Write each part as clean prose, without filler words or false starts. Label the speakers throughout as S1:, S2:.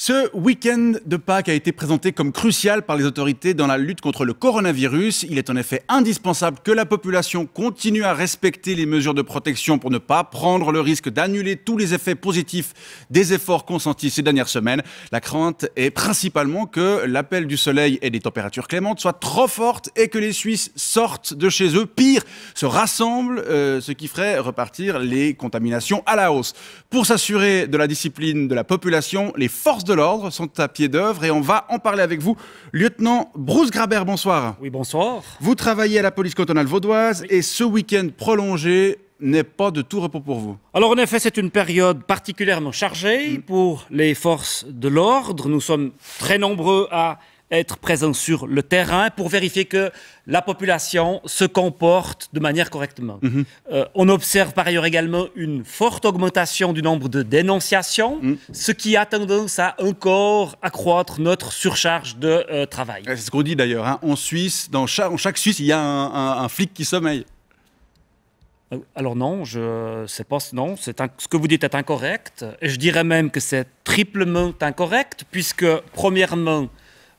S1: Ce week-end de Pâques a été présenté comme crucial par les autorités dans la lutte contre le coronavirus. Il est en effet indispensable que la population continue à respecter les mesures de protection pour ne pas prendre le risque d'annuler tous les effets positifs des efforts consentis ces dernières semaines. La crainte est principalement que l'appel du soleil et des températures clémentes soient trop fortes et que les Suisses sortent de chez eux. Pire, se rassemblent, ce qui ferait repartir les contaminations à la hausse. Pour s'assurer de la discipline de la population, les forces de l'ordre sont à pied d'œuvre et on va en parler avec vous. Lieutenant Bruce Grabert, bonsoir.
S2: Oui, bonsoir.
S1: Vous travaillez à la police cantonale vaudoise et ce week-end prolongé n'est pas de tout repos pour vous.
S2: Alors en effet, c'est une période particulièrement chargée pour les forces de l'ordre. Nous sommes très nombreux à être présents sur le terrain pour vérifier que la population se comporte de manière correctement. On observe par ailleurs également une forte augmentation du nombre de dénonciations, ce qui a tendance à encore accroître notre surcharge de travail.
S1: C'est ce qu'on dit d'ailleurs, hein. En Suisse, dans chaque Suisse, il y a un flic qui sommeille.
S2: Alors non, non, ce que vous dites est incorrect. Et je dirais même que c'est triplement incorrect, puisque premièrement,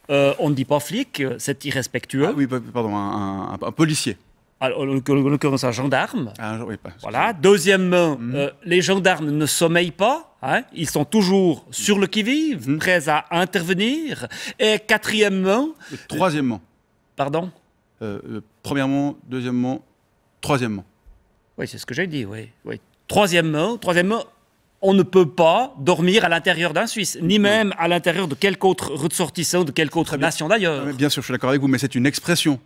S2: on ne dit pas flic, c'est irrespectueux.
S1: Ah oui, pardon, un policier.
S2: Alors, en l'occurrence, un gendarme.
S1: Ah, oui,
S2: voilà. Deuxièmement, les gendarmes ne sommeillent pas. Hein, ils sont toujours sur le qui-vive, prêts à intervenir. Et quatrièmement...
S1: Troisièmement.
S2: Pardon
S1: Premièrement, deuxièmement, troisièmement.
S2: Oui, c'est ce que j'ai dit, oui. Troisièmement, on ne peut pas dormir à l'intérieur d'un Suisse, ni même à l'intérieur de quelque autre ressortissant, de quelque autre nation d'ailleurs.
S1: Bien sûr, je suis d'accord avec vous, mais c'est une expression.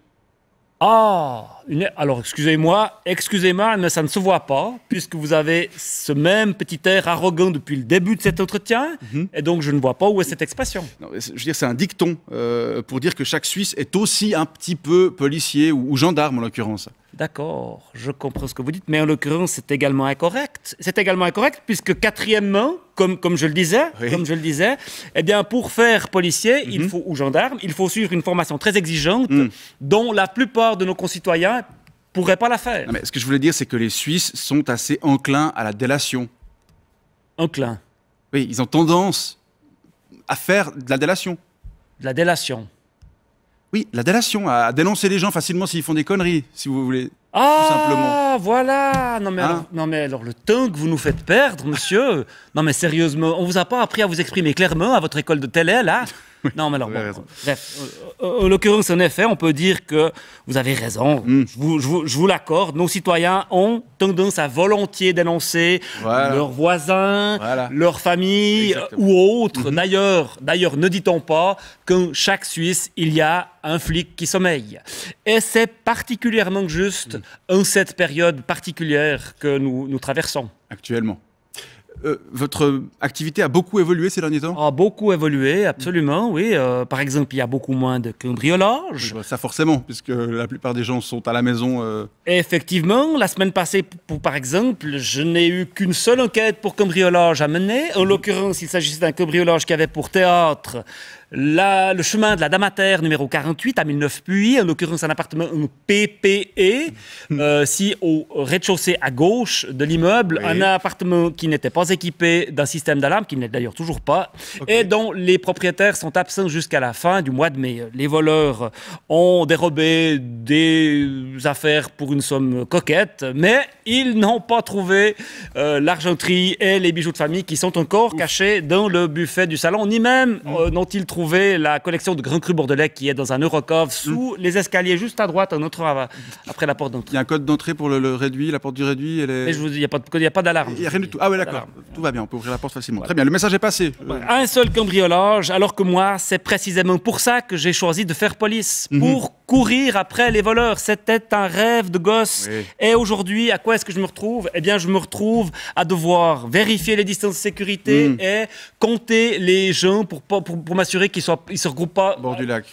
S2: Ah, alors excusez-moi, mais ça ne se voit pas, puisque vous avez ce même petit air arrogant depuis le début de cet entretien, et donc je ne vois pas où est cette expression.
S1: Non, je veux dire, c'est un dicton pour dire que chaque Suisse est aussi un petit peu policier ou gendarme en l'occurrence.
S2: D'accord, je comprends ce que vous dites, mais en l'occurrence, c'est également incorrect. C'est également incorrect puisque quatrièmement, comme je le disais, eh bien, pour faire policier, il faut, ou gendarme, il faut suivre une formation très exigeante dont la plupart de nos concitoyens ne pourraient pas la faire.
S1: Non, mais ce que je voulais dire, c'est que les Suisses sont assez enclins à la délation.
S2: Enclins?
S1: Oui, ils ont tendance à faire de la délation.
S2: De la délation?
S1: Oui, la délation, à dénoncer les gens facilement s'ils font des conneries, si vous voulez.
S2: Ah,
S1: tout simplement.
S2: Voilà. Non mais alors le temps que vous nous faites perdre, monsieur. Non mais sérieusement, on vous a pas appris à vous exprimer clairement à votre école de télé, là?
S1: Oui,
S2: non mais alors,
S1: bref,
S2: en l'occurrence, en effet, on peut dire que vous avez raison. Je vous l'accorde. Nos citoyens ont tendance à volontiers dénoncer leurs voisins, leur famille ou autres. D'ailleurs, ne dit-on pas qu'en chaque Suisse, il y a un flic qui sommeille. Et c'est particulièrement juste en cette période particulière que nous traversons.
S1: Actuellement. Votre activité a beaucoup évolué ces derniers temps?
S2: A beaucoup évolué, absolument, oui. Par exemple, il y a beaucoup moins de cambriolages.
S1: Oui, ça forcément, puisque la plupart des gens sont à la maison.
S2: Effectivement, la semaine passée, par exemple, je n'ai eu qu'une seule enquête pour cambriolage à mener. En l'occurrence, il s'agissait d'un cambriolage qui avait pour théâtre le chemin de la Damater numéro 48 à Milneuf-Puy, en l'occurrence un appartement PPE, au rez-de-chaussée à gauche de l'immeuble, un appartement qui n'était pas équipé d'un système d'alarme, qui n'est d'ailleurs toujours pas, et dont les propriétaires sont absents jusqu'à la fin du mois de mai. Les voleurs ont dérobé des affaires pour une somme coquette, mais ils n'ont pas trouvé l'argenterie et les bijoux de famille qui sont encore cachés dans le buffet du salon, ni même n'ont-ils trouvé la collection de Grand Cru Bordelais qui est dans un Eurocove sous les escaliers juste à droite, après la porte d'entrée.
S1: Il y a un code d'entrée pour le réduit, la porte du réduit.
S2: Mais je vous dis, il n'y a pas d'alarme.
S1: Il n'y a rien du tout. Ah oui, d'accord. Tout va bien, on peut ouvrir la porte facilement. Très bien, le message est passé.
S2: Un seul cambriolage, alors que moi, c'est précisément pour ça que j'ai choisi de faire police. Pour courir après les voleurs. C'était un rêve de gosse. Et aujourd'hui, à quoi est-ce que je me retrouve? Eh bien, je me retrouve à devoir vérifier les distances de sécurité et compter les gens pour m'assurer qu'ils ne se regroupent pas...
S1: Au bord du lac.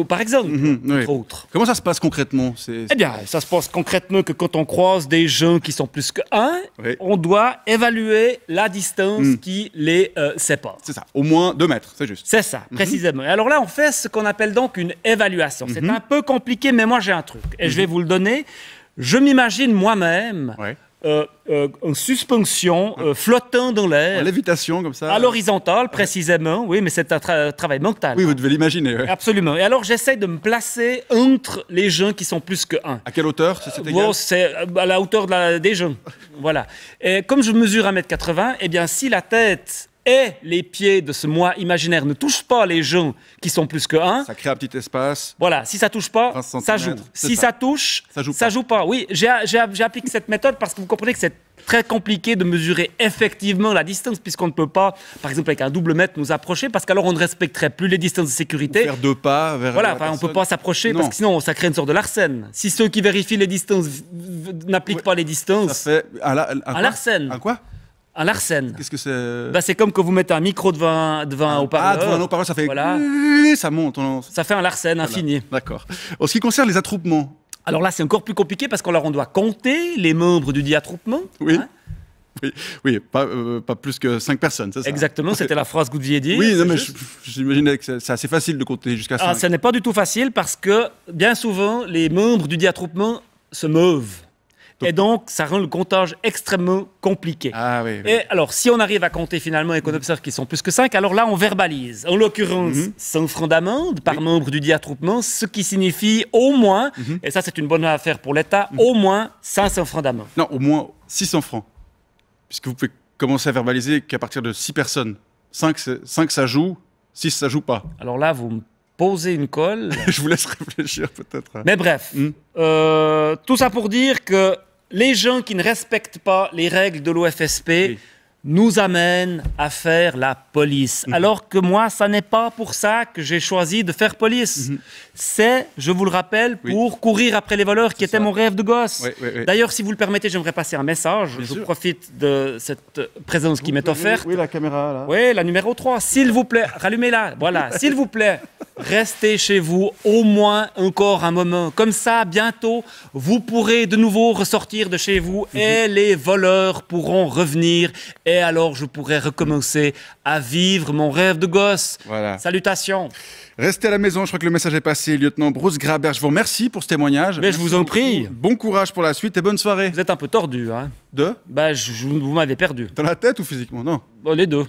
S2: Par exemple, entre autres.
S1: Comment ça se passe concrètement?
S2: Eh bien, ça se passe concrètement que quand on croise des gens qui sont plus qu'un, on doit évaluer la distance qui les sépare.
S1: C'est ça, au moins 2 mètres, c'est juste.
S2: C'est ça, précisément. Et alors là, on fait ce qu'on appelle donc une évaluation. C'est un peu compliqué, mais moi j'ai un truc. Et je vais vous le donner. Je m'imagine moi-même en suspension, flottant dans
S1: En
S2: l'air,
S1: lévitation, comme ça.
S2: à l'horizontale précisément, oui, mais c'est un travail mental.
S1: Oui, vous devez l'imaginer. Ouais.
S2: Absolument. Et alors, j'essaie de me placer entre les gens qui sont plus que un.
S1: À quelle hauteur c'est égal?
S2: Bon, c'est à la hauteur des gens. Voilà. Et comme je mesure 1m80, eh bien, si la tête et les pieds de ce moi imaginaire ne touchent pas les gens qui sont plus que un,
S1: Ça crée un petit espace.
S2: voilà, si ça touche pas,
S1: 20
S2: ça joue.
S1: centimètres, c'est
S2: Si
S1: ça.
S2: ça touche,
S1: Ça joue pas.
S2: Oui, j'ai appliqué cette méthode parce que vous comprenez que c'est très compliqué de mesurer effectivement la distance puisqu'on ne peut pas, par exemple avec un double mètre, nous approcher parce qu'alors on ne respecterait plus les distances de sécurité.
S1: Faire 2 pas vers
S2: Voilà,
S1: la
S2: enfin, on ne
S1: personne.
S2: peut pas s'approcher
S1: Non.
S2: parce que sinon ça crée une sorte de Larsen. Si ceux qui vérifient les distances n'appliquent pas les distances,
S1: Ça fait un quoi?
S2: Larsen.
S1: Un quoi?
S2: un Larsen.
S1: Qu'est-ce que c'est?
S2: Bah, c'est comme que vous mettez un micro devant un haut-parleur.
S1: devant un haut-parleur, ça fait...
S2: Voilà.
S1: Ça monte.
S2: Ça fait un Larsen infini.
S1: D'accord. En ce qui concerne les attroupements,
S2: Alors là, c'est encore plus compliqué parce qu'on doit compter les membres du dit attroupement.
S1: oui,
S2: Hein.
S1: oui, pas plus que 5 personnes, c'est ça?
S2: Exactement, c'était la phrase que vous deviez dire.
S1: Oui, non,
S2: c'est
S1: mais
S2: juste.
S1: j'imaginais que c'est assez facile de compter jusqu'à 5.
S2: Ah, ce n'est pas du tout facile parce que bien souvent, les membres du dit attroupement se meuvent. Et donc, ça rend le comptage extrêmement compliqué.
S1: Ah oui. oui.
S2: Et alors, si on arrive à compter finalement et qu'on observe qu'ils sont plus que 5, alors là, on verbalise. En l'occurrence, 100 francs d'amende par membre du dit attroupement, ce qui signifie au moins, et ça c'est une bonne affaire pour l'État, au moins 500 francs d'amende.
S1: Non, au moins 600 francs. Puisque vous pouvez commencer à verbaliser qu'à partir de 6 personnes. 5 ça joue, 6 ça joue pas.
S2: Alors là, vous me posez une colle.
S1: Je vous laisse réfléchir peut-être.
S2: Mais bref, tout ça pour dire que les gens qui ne respectent pas les règles de l'OFSP
S1: Oui.
S2: nous amènent à faire la police. Alors que moi, ça n'est pas pour ça que j'ai choisi de faire police. C'est, je vous le rappelle,
S1: Oui.
S2: pour courir après les voleurs qui était
S1: ça.
S2: mon rêve de gosse.
S1: Oui, oui, oui.
S2: D'ailleurs, si vous le permettez, j'aimerais passer un message.
S1: Bien
S2: Je
S1: sûr.
S2: profite de cette présence qui m'est offerte.
S1: Oui, la caméra là.
S2: Oui, la numéro 3. S'il vous plaît, rallumez-la. Voilà, s'il vous plaît, restez chez vous au moins encore un moment. Comme ça, bientôt, vous pourrez de nouveau ressortir de chez vous et les voleurs pourront revenir. Et alors, je pourrai recommencer à vivre mon rêve de gosse.
S1: Voilà.
S2: Salutations.
S1: Restez à la maison, je crois que le message est passé. Lieutenant Bruce Grabert, je vous remercie pour ce témoignage.
S2: Mais je vous en prie.
S1: Bon courage pour la suite et bonne soirée.
S2: Vous êtes un peu tordu, hein.
S1: De
S2: Bah, vous m'avez perdu.
S1: Dans la tête ou physiquement? Non.
S2: Bon, les deux.